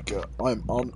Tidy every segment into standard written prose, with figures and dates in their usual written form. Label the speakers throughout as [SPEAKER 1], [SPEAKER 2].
[SPEAKER 1] speaker. I'm on.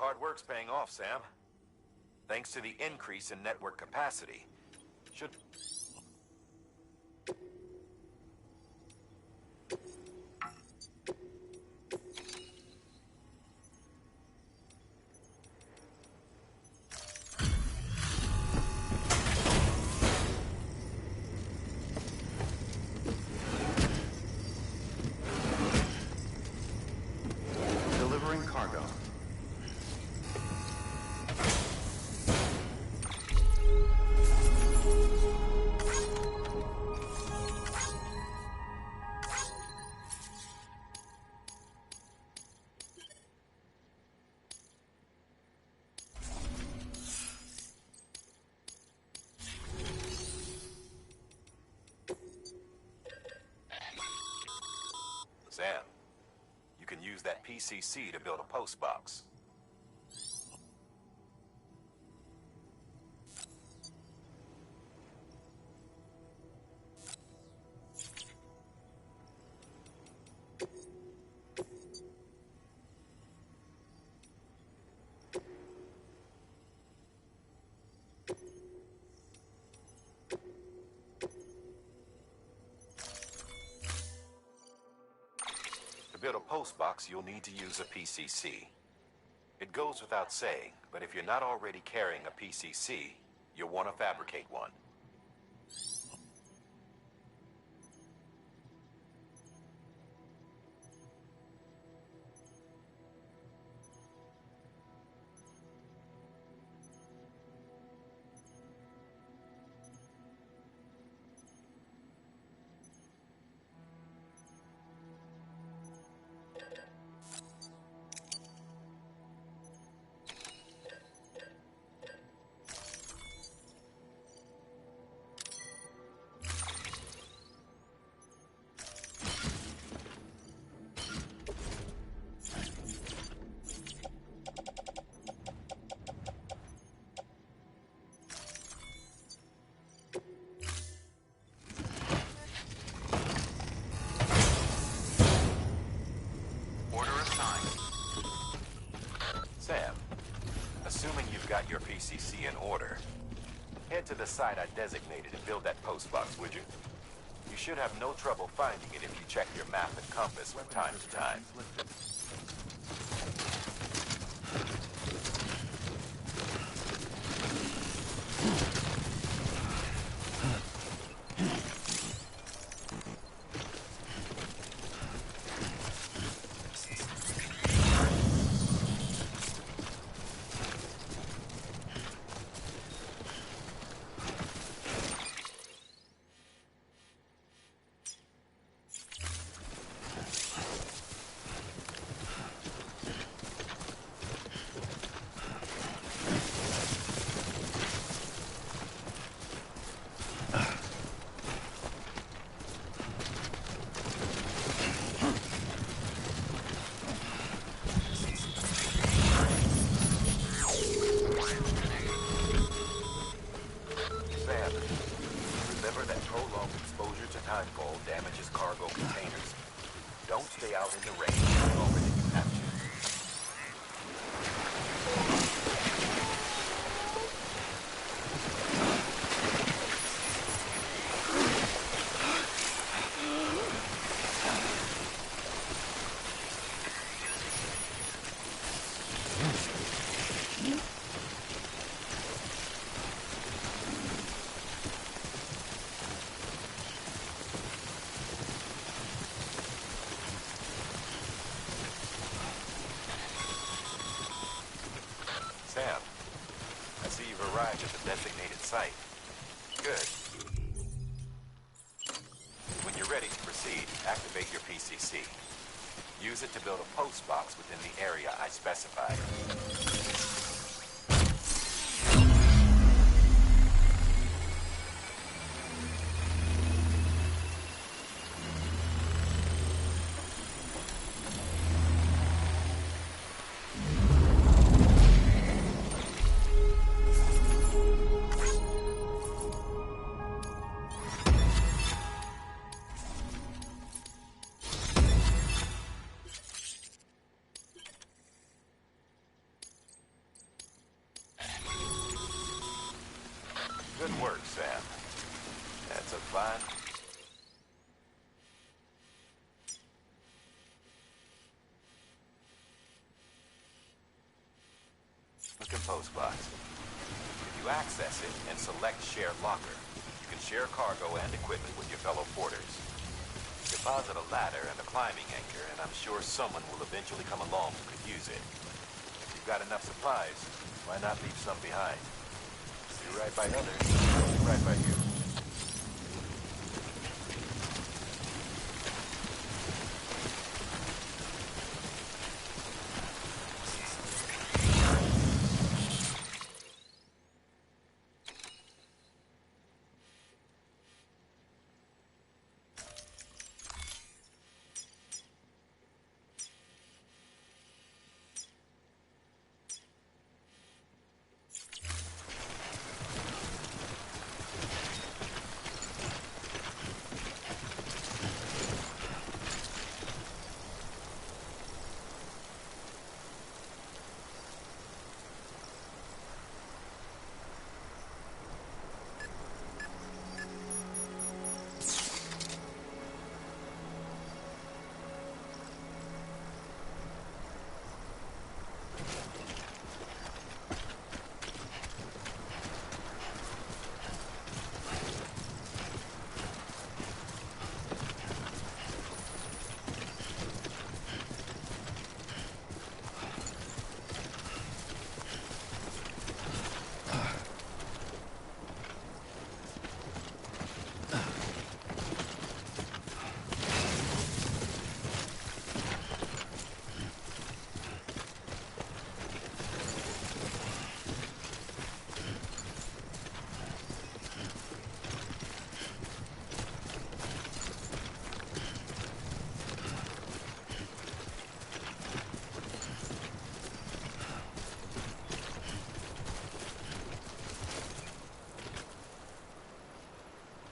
[SPEAKER 2] Hard work's paying off, Sam. Thanks to the increase in network capacity,
[SPEAKER 1] Should...
[SPEAKER 2] Delivering cargo.
[SPEAKER 1] Sam, you can use that PCC to build a post box. To build a post box, you'll need to use a PCC. It goes without saying, but if you're not already carrying a PCC, you'll want to fabricate one. Sam, assuming you've got your PCC in order, head to the site I designated and build that post box, would you? You should have no trouble finding it if you check your map and compass from time to time. Remember that prolonged exposure to timefall damages cargo containers. Don't stay out in the rain longer than you have to. Sam, I see you've arrived at the designated site. Good. When you're ready to proceed, activate your PCC. Use it to build a post box within the area I specified. Good work, Sam. postbox. If you access it and select Share Locker, you can share cargo and equipment with your fellow porters. Deposit a ladder and a climbing anchor, and I'm sure someone will eventually come along who could use it. If you've got enough supplies, why not leave some behind? Do right by others, do right by you.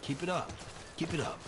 [SPEAKER 3] Keep it up. Keep it up.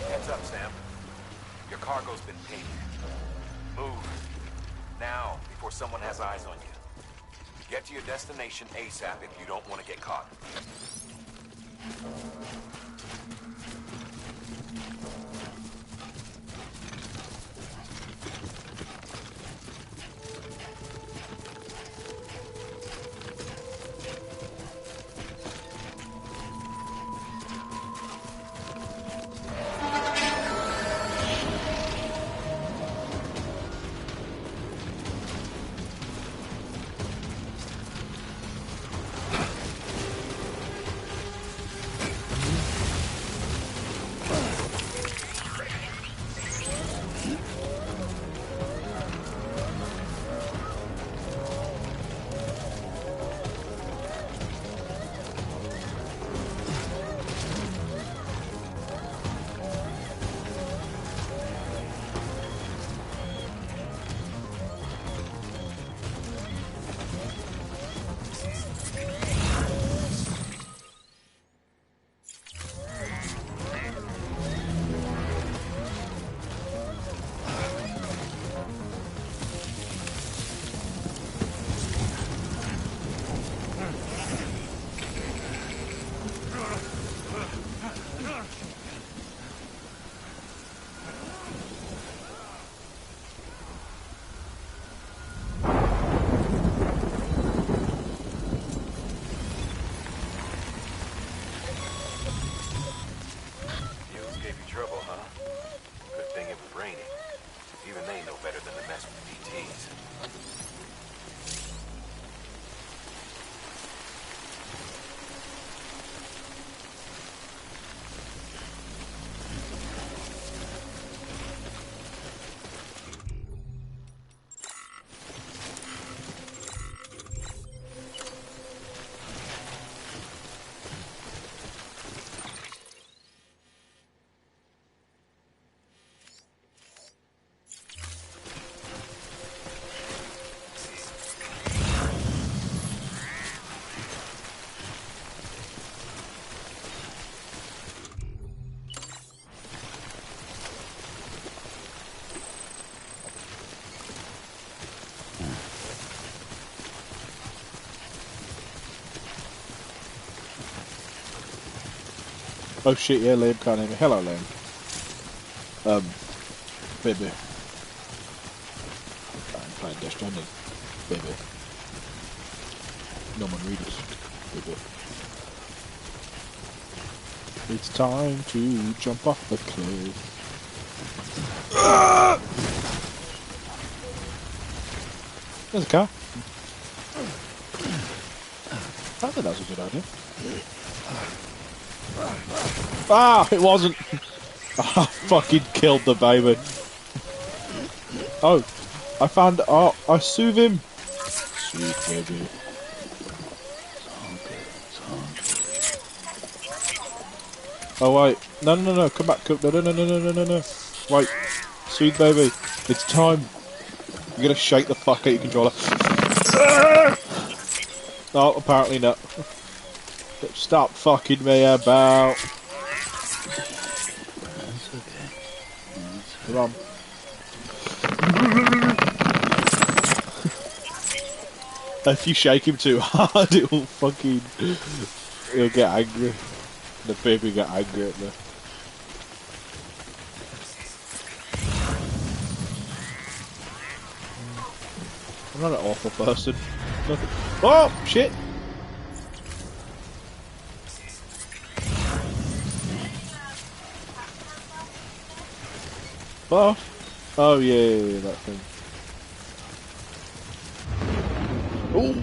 [SPEAKER 1] Heads up, Sam. Your cargo's been paid. Move. Now, before someone has eyes on you. Get to your destination ASAP if you don't want to get caught.
[SPEAKER 4] Oh shit, yeah, Liam can't hear me. Hello, Liam. Baby. I'm playing Death Stranding. Baby. No one read us. Baby. It's time to jump off the cliff. There's a car. I think that was a good idea. Ah, it wasn't. I fucking killed the baby. Oh, I found. Oh, I soothe him. Sweet baby. Oh wait, no, come back, no. Wait, soothe baby. It's time. You're gonna shake the fuck out your controller. No, apparently not. Stop fucking me about.
[SPEAKER 3] It's okay.
[SPEAKER 4] Come on. If you shake him too hard, it will fucking... He'll get angry. The baby get angry at me. I'm not an awful person. Nothing. Oh, shit! Oh, oh yeah, that thing. Ooh!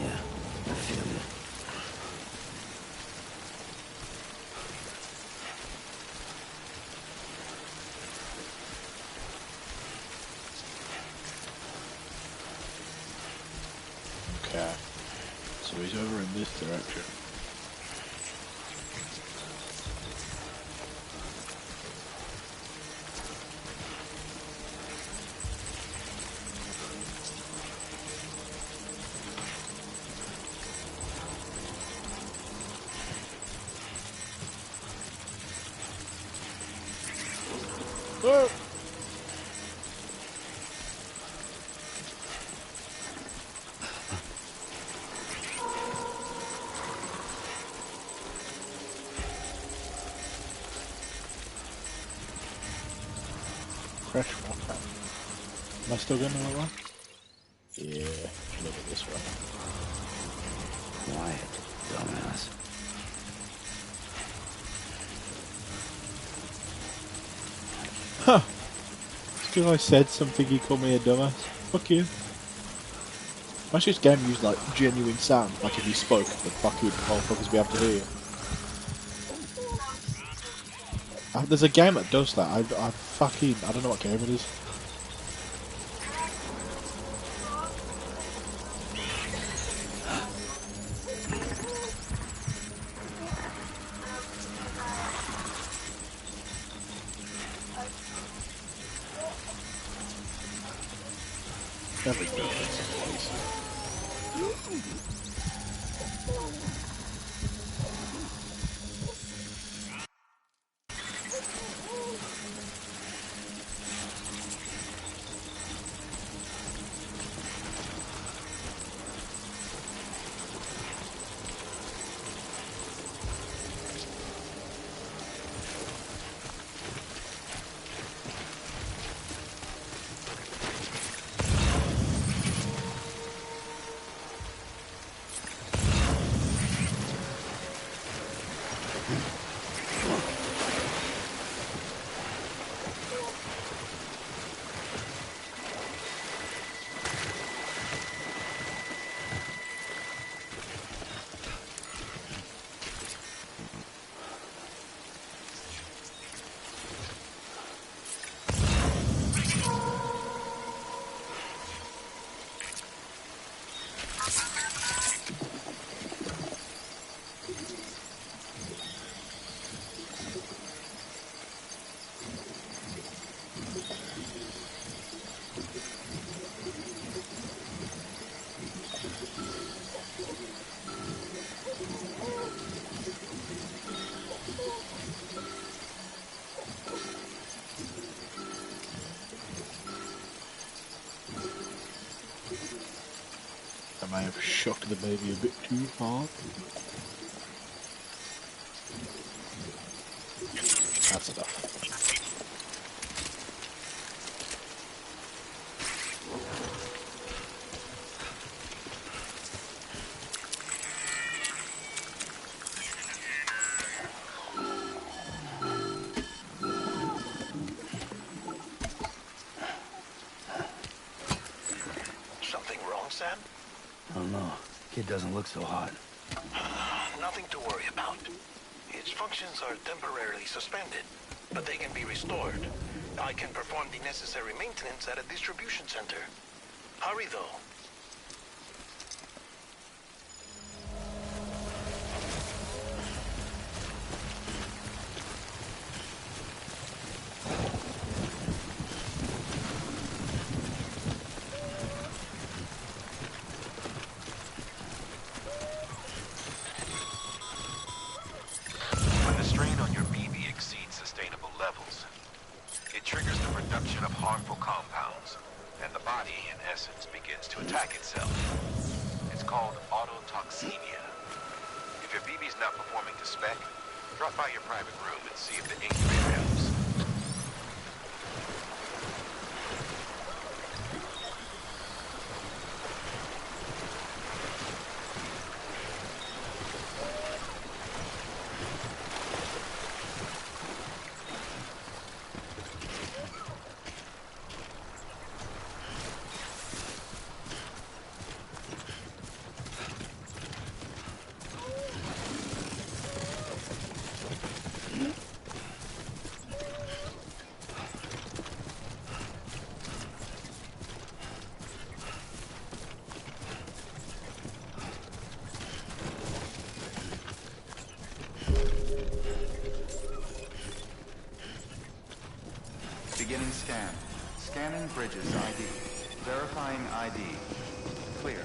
[SPEAKER 3] Yeah, I feel it.
[SPEAKER 4] Okay. So he's over in this direction. Oh. Fresh water. Am I still going the right way? Yeah, a little bit this way.
[SPEAKER 3] Quiet, dumbass.
[SPEAKER 4] Huh. It's because I said something he called me a dumbass. Fuck you. I wish this game used like genuine sound, like if you spoke, the fucking motherfuckers be able to hear you. There's a game that does that. I don't know what game it is. Everything is shocked the baby a bit too hard. That's enough.
[SPEAKER 5] Something wrong, Sam?
[SPEAKER 3] I don't know. Kid doesn't look so hot.
[SPEAKER 5] Nothing to worry about. Its functions are temporarily suspended, but they can be restored. I can perform the necessary maintenance at a distribution center. Hurry, though.
[SPEAKER 1] When the strain on your BB exceeds sustainable levels, it triggers the production of harmful compounds, and the body, in essence, begins to attack itself. It's called autotoxemia. If your BB's not performing to spec, drop by your private room and see if the incubator helps.
[SPEAKER 2] Beginning scan. Scanning bridges ID. Verifying ID. Clear.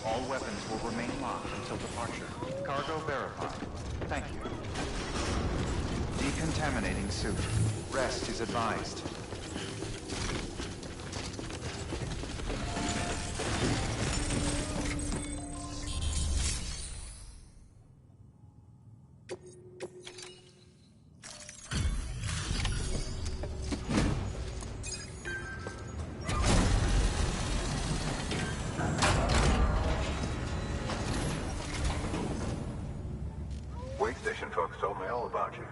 [SPEAKER 2] All weapons will remain locked until departure. Cargo verified. Thank you. Decontaminating suit. Rest is advised.
[SPEAKER 6] Wait station folks told me all about you.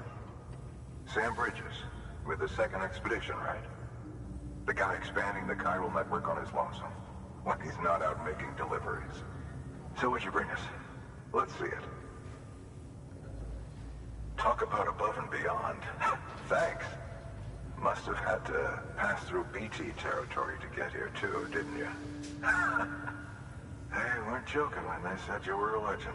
[SPEAKER 6] Sam Bridges, with the second expedition, right? The guy expanding the chiral network on his lonesome, when he's not out making deliveries. So what'd you bring us? Let's see it. Talk about above and beyond. Thanks. Must have had to pass through BT territory to get here too, didn't you? They weren't joking when they said you were a legend.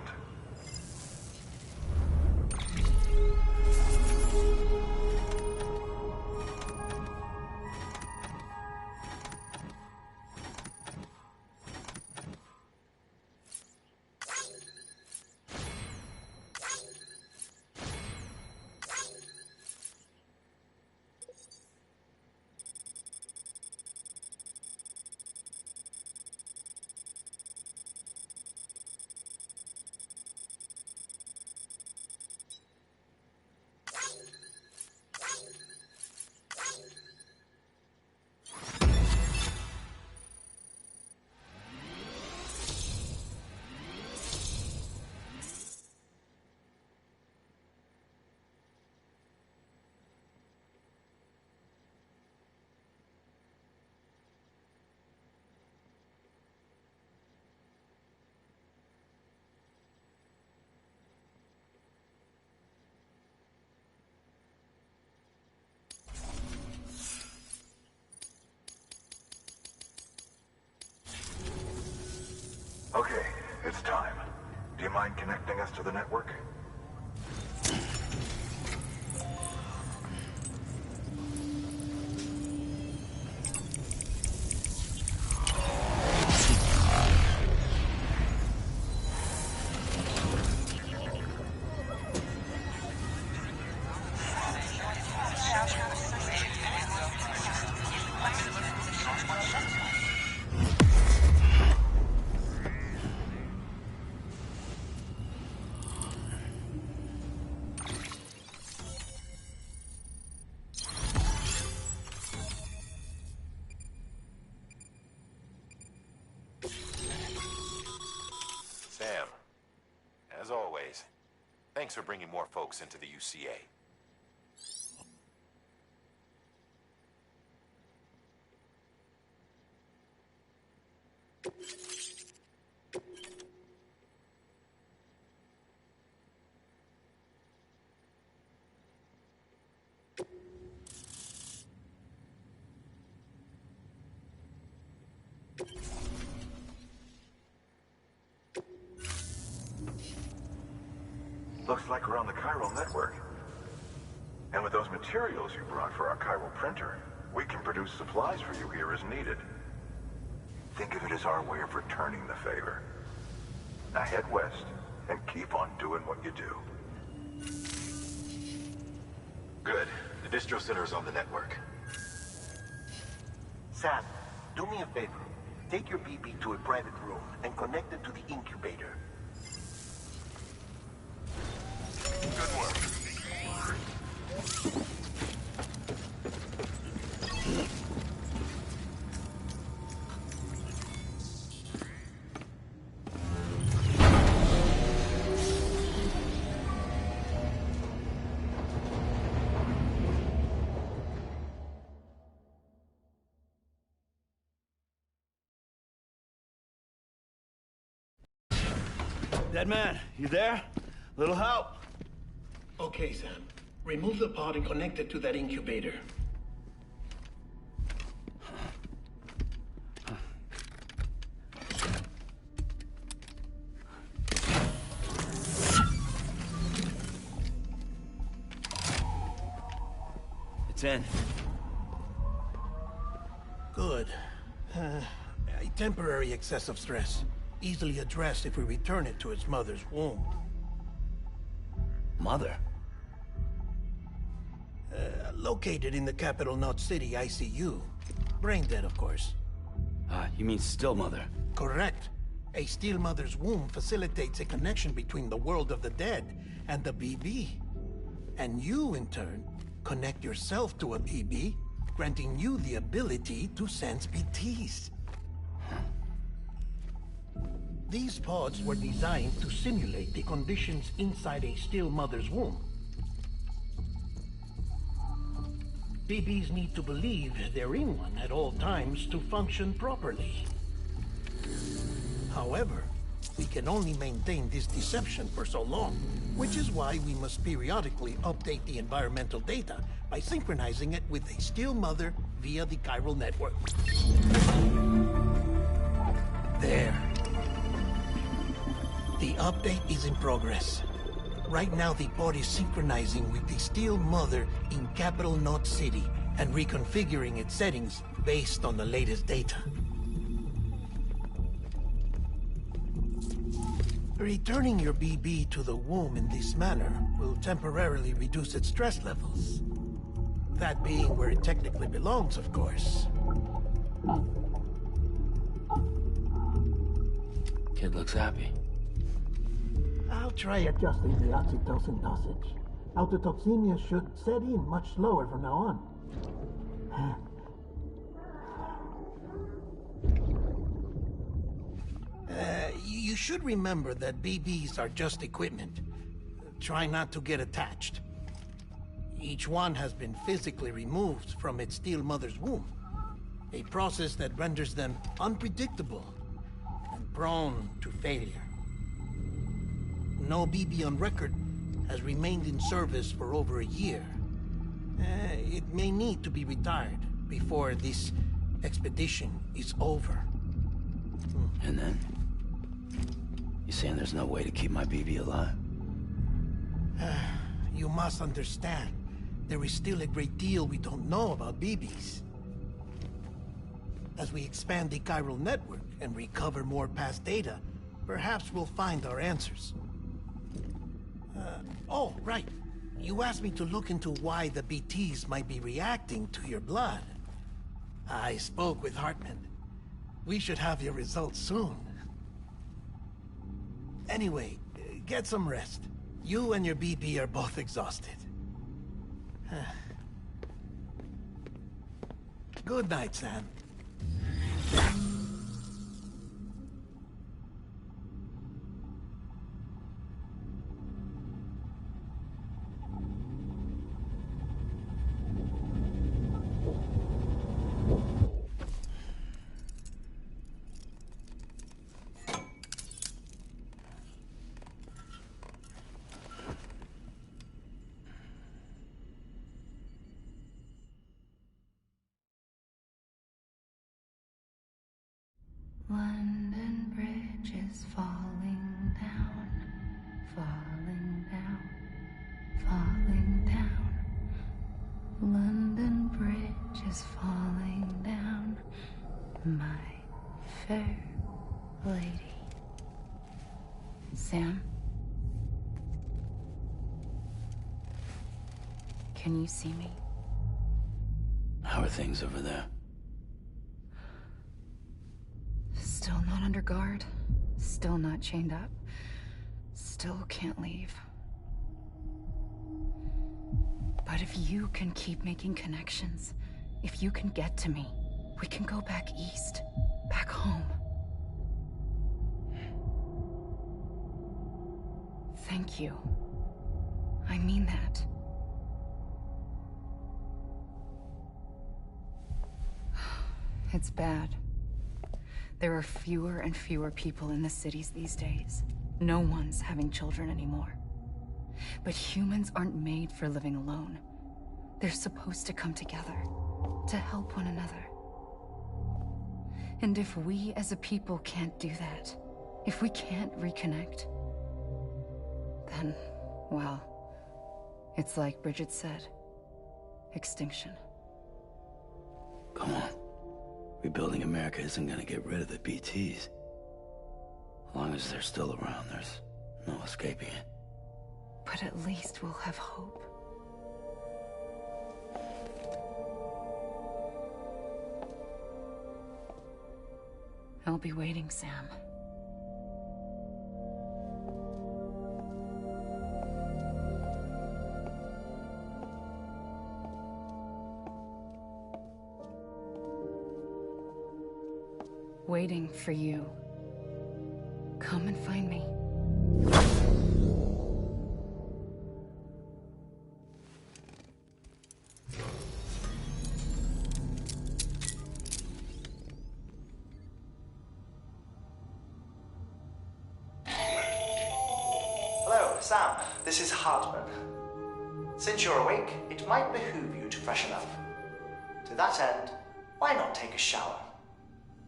[SPEAKER 6] Okay, it's time. Do you mind connecting us to the network?
[SPEAKER 1] As always, thanks for bringing more folks into the UCA.
[SPEAKER 6] Looks like we're on the chiral network. And with those materials you brought for our chiral printer, we can produce supplies for you here as needed. Think of it as our way of returning the favor. Now head west and keep on doing what you do.
[SPEAKER 1] Good. The distro center is on the network.
[SPEAKER 5] Sam, do me a favor. Take your BB to a private room and connect it to the incubator.
[SPEAKER 1] Good work.
[SPEAKER 7] Dead man, you there? Little help?
[SPEAKER 5] Okay, Sam. Remove the pod and connect it to that incubator.
[SPEAKER 7] It's in.
[SPEAKER 5] Good. A temporary excess of stress. Easily addressed if we return it to its mother's womb.
[SPEAKER 7] Mother?
[SPEAKER 5] Located in the capital Knot City ICU. Brain dead, of course.
[SPEAKER 7] You mean still mother?
[SPEAKER 5] Correct. A still mother's womb facilitates a connection between the world of the dead and the BB. And you, in turn, connect yourself to a BB, granting you the ability to sense BTs. These pods were designed to simulate the conditions inside a still mother's womb. BBs need to believe they're in one at all times to function properly. However, we can only maintain this deception for so long, which is why we must periodically update the environmental data by synchronizing it with a still mother via the chiral network. There. The update is in progress. Right now, the pod is synchronizing with the still mother in capital Knot City and reconfiguring its settings based on the latest data. Returning your BB to the womb in this manner will temporarily reduce its stress levels. That being where it technically belongs, of course.
[SPEAKER 7] Kid looks happy.
[SPEAKER 5] I'll try adjusting the oxytocin dosage. Autotoxemia should set in much slower from now on. You should remember that BBs are just equipment. Try not to get attached. Each one has been physically removed from its still mother's womb. A process that renders them unpredictable and prone to failure. No BB on record has remained in service for over a year. It may need to be retired before this expedition is over.
[SPEAKER 7] And then? You saying there's no way to keep my BB alive?
[SPEAKER 5] You must understand, there is still a great deal we don't know about BBs. As we expand the chiral network and recover more past data, perhaps we'll find our answers. Oh, right. You asked me to look into why the BTs might be reacting to your blood. I spoke with Hartman. We should have your results soon. Anyway, get some rest. You and your BB are both exhausted. Good night, Sam.
[SPEAKER 8] falling down, falling down. London Bridge is falling down, my fair lady. Sam? Can you see me?
[SPEAKER 7] How are things over there?
[SPEAKER 8] Still not under guard. Still not chained up. Still can't leave. But if you can keep making connections, if you can get to me, we can go back east. Back home. Thank you. I mean that. It's bad. There are fewer and fewer people in the cities these days. No one's having children anymore. But humans aren't made for living alone. They're supposed to come together, to help one another. And if we as a people can't do that, if we can't reconnect, then, well, it's like Bridget said, extinction.
[SPEAKER 7] Come on. Rebuilding America isn't gonna get rid of the BTs. As long as they're still around, there's no escaping it.
[SPEAKER 8] But at least we'll have hope. I'll be waiting, Sam. Waiting for you. Come and find me.
[SPEAKER 9] Hello, Sam. This is Hartman. Since you're awake, it might behoove you to freshen up. To that end, why not take a shower?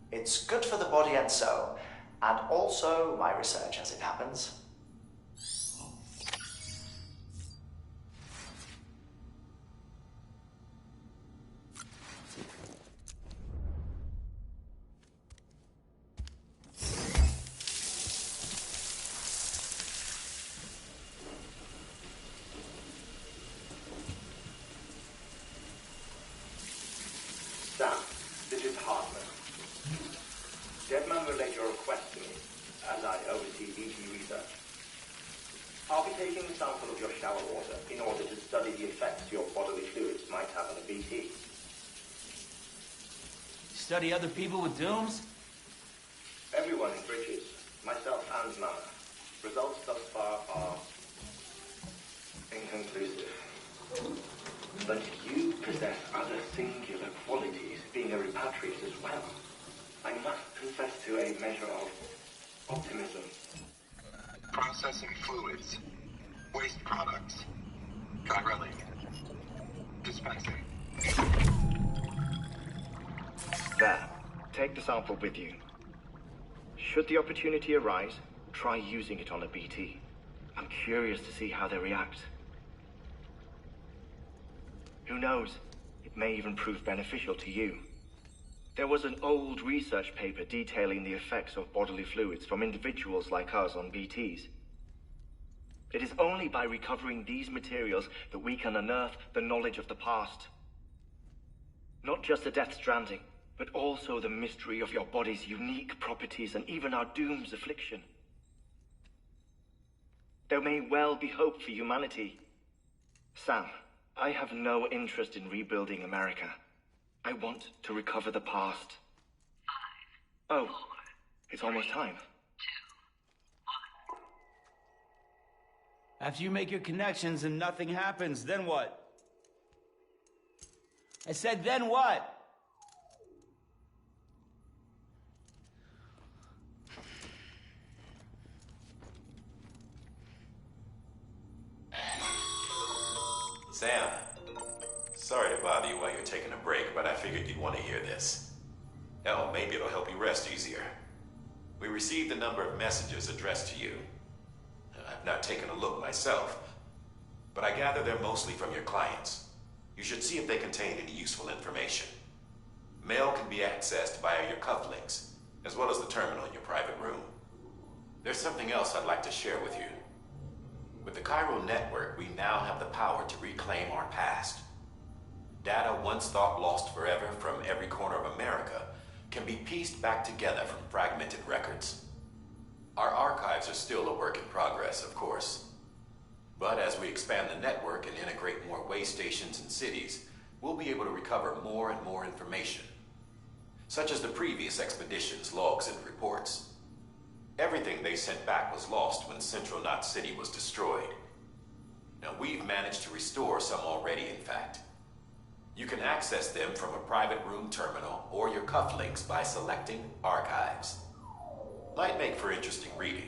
[SPEAKER 9] It's good for the body and soul, and also my research as it happens.
[SPEAKER 10] Sam, this is Hartman. Deadman relayed your request to me, as I oversee BT research. I'll be taking a sample of your shower water in order to study the effects your bodily fluids might have on a BT.
[SPEAKER 3] Study other people with dooms?
[SPEAKER 10] Everyone in Bridges, myself and Mama. Results thus far are inconclusive. But you possess other singular qualities, being a repatriate as well. I must confess to a measure of optimism.
[SPEAKER 6] Processing fluids. Waste products. Drilling. Dispensing.
[SPEAKER 10] There. Take the sample with you. Should the opportunity arise, try using it on a BT. I'm curious to see how they react. Who knows? It may even prove beneficial to you. There was an old research paper detailing the effects of bodily fluids from individuals like us on BTs. It is only by recovering these materials that we can unearth the knowledge of the past. Not just the Death Stranding, but also the mystery of your body's unique properties and even our doom's affliction. There may well be hope for humanity. Sam, I have no interest in rebuilding America. I want to recover the past. 5, 4, it's almost time.
[SPEAKER 3] 2, 1. After you make your connections and nothing happens, then what? I said, then what?
[SPEAKER 1] Sam, sorry to bother you while you're taking a break, but I figured you'd want to hear this. Hell, maybe it'll help you rest easier. We received a number of messages addressed to you. I've not not taken a look myself, but I gather they're mostly from your clients. You should see if they contain any useful information. Mail can be accessed via your cufflinks, as well as the terminal in your private room. There's something else I'd like to share with you. With the Chiral network, we now have the power to reclaim our past. Data once thought lost forever from every corner of America can be pieced back together from fragmented records. Our archives are still a work in progress, of course. But as we expand the network and integrate more way stations and cities, we'll be able to recover more and more information, such as the previous expedition's logs and reports. Everything they sent back was lost when Central Knot City was destroyed. Now, we've managed to restore some already, in fact. You can access them from a private room terminal or your cufflinks by selecting Archives. Might make for interesting reading.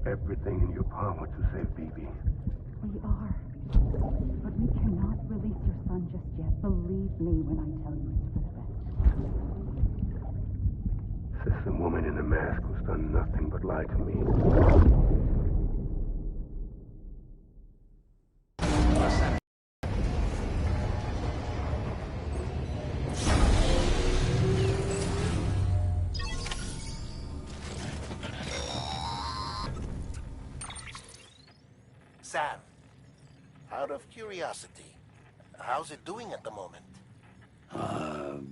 [SPEAKER 11] Everything in your power to save Bibi.
[SPEAKER 12] We are. But we cannot release your son just yet. Believe me when I tell you it's for the best.
[SPEAKER 11] Says the woman in the mask who's done nothing but lie to me.
[SPEAKER 5] Sam, out of curiosity, how's it doing at the moment?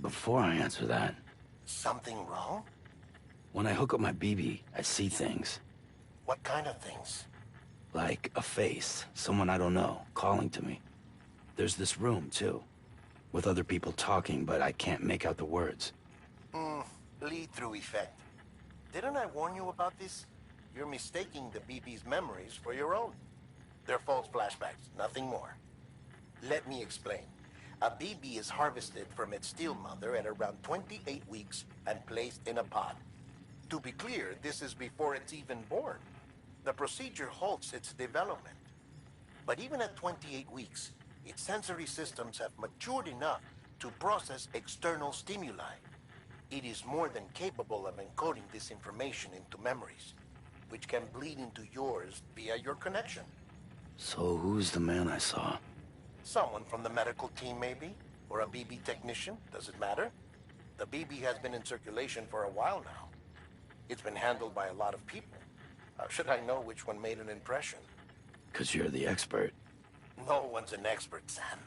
[SPEAKER 7] Before I answer that,
[SPEAKER 5] Something wrong?
[SPEAKER 7] when I hook up my BB, I see things.
[SPEAKER 5] What kind of things?
[SPEAKER 7] Like a face, someone I don't know, calling to me. There's this room, too, with other people talking, but I can't make out the words.
[SPEAKER 5] Lead-through effect. Didn't I warn you about this? You're mistaking the BB's memories for your own. They're false flashbacks, nothing more. Let me explain. A BB is harvested from its steel mother at around 28 weeks and placed in a pod. To be clear, this is before it's even born. The procedure halts its development. But even at 28 weeks, its sensory systems have matured enough to process external stimuli. It is more than capable of encoding this information into memories, which can bleed into yours via your connection.
[SPEAKER 7] So who's the man I saw?
[SPEAKER 5] Someone from the medical team, maybe? Or a BB technician? Does it matter? The BB has been in circulation for a while now. It's been handled by a lot of people. How should I know which one made an impression?
[SPEAKER 7] 'Cause you're the expert.
[SPEAKER 5] No one's an expert, Sam.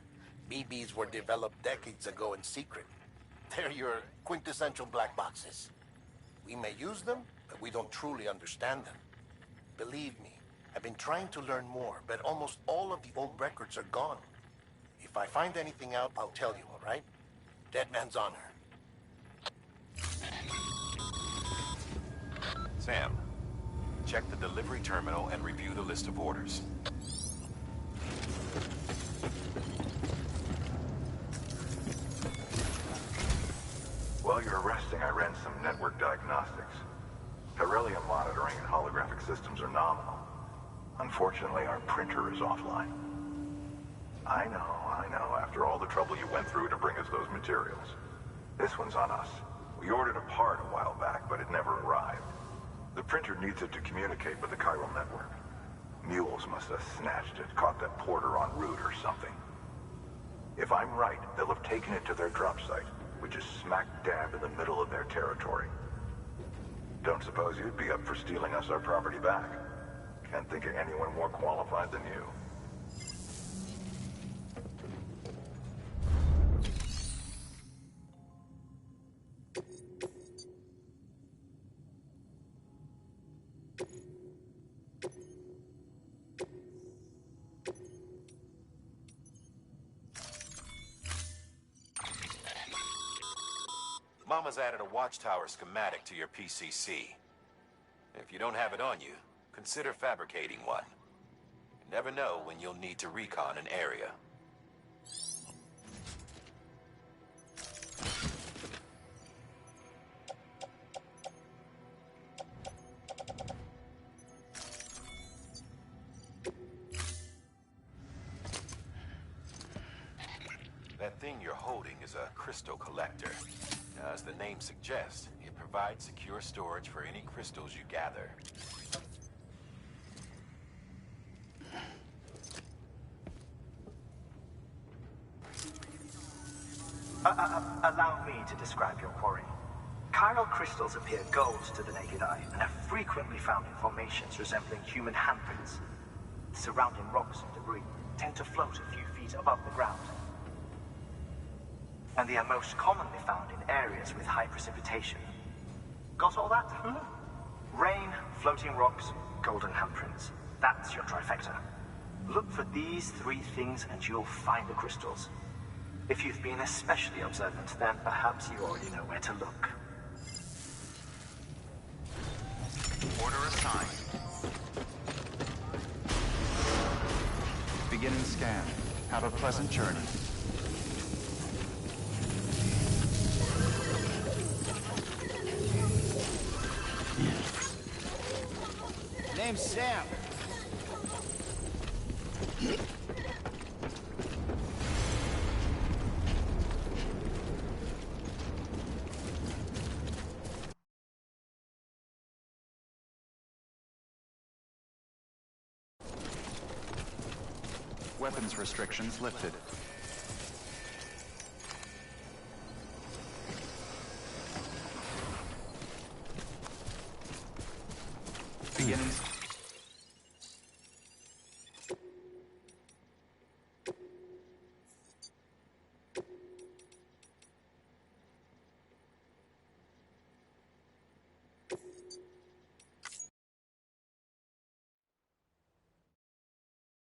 [SPEAKER 5] BBs were developed decades ago in secret. They're your quintessential black boxes. We may use them, but we don't truly understand them. Believe me, I've been trying to learn more, but almost all of the old records are gone. If I find anything out, I'll tell you, all right? Dead man's honor.
[SPEAKER 1] Sam, check the delivery terminal and review the list of orders.
[SPEAKER 6] While you're resting, I ran some network diagnostics. Beryllium monitoring and holographic systems are nominal. Unfortunately, our printer is offline. I know. After all the trouble you went through to bring us those materials. This one's on us. We ordered a part a while back, but it never arrived. The printer needs it to communicate with the chiral network. Mules must have snatched it, caught that porter en route or something. If I'm right, they'll have taken it to their drop site, which is smack dab in the middle of their territory. Don't suppose you'd be up for stealing us our property back? Can't think of anyone more qualified than you.
[SPEAKER 1] Mama's added a watchtower schematic to your PCC. If you don't have it on you, consider fabricating one. You never know when you'll need to recon an area. That thing you're holding is a crystal collector. As the name suggests, it provides secure storage for any crystals you gather.
[SPEAKER 13] Allow me to describe your quarry. Chiral crystals appear gold to the naked eye and are frequently found in formations resembling human handprints. The surrounding rocks and debris tend to float a few feet above the ground. And they are most commonly found in areas with high precipitation. Got all that? Rain, floating rocks, golden handprints. That's your trifecta. Look for these three things and you'll find the crystals. If you've been especially observant, then perhaps you already know where to look.
[SPEAKER 2] Order assigned. Beginning scan. Have a pleasant journey.
[SPEAKER 3] Name's Sam.
[SPEAKER 2] Weapons restrictions lifted. Beginning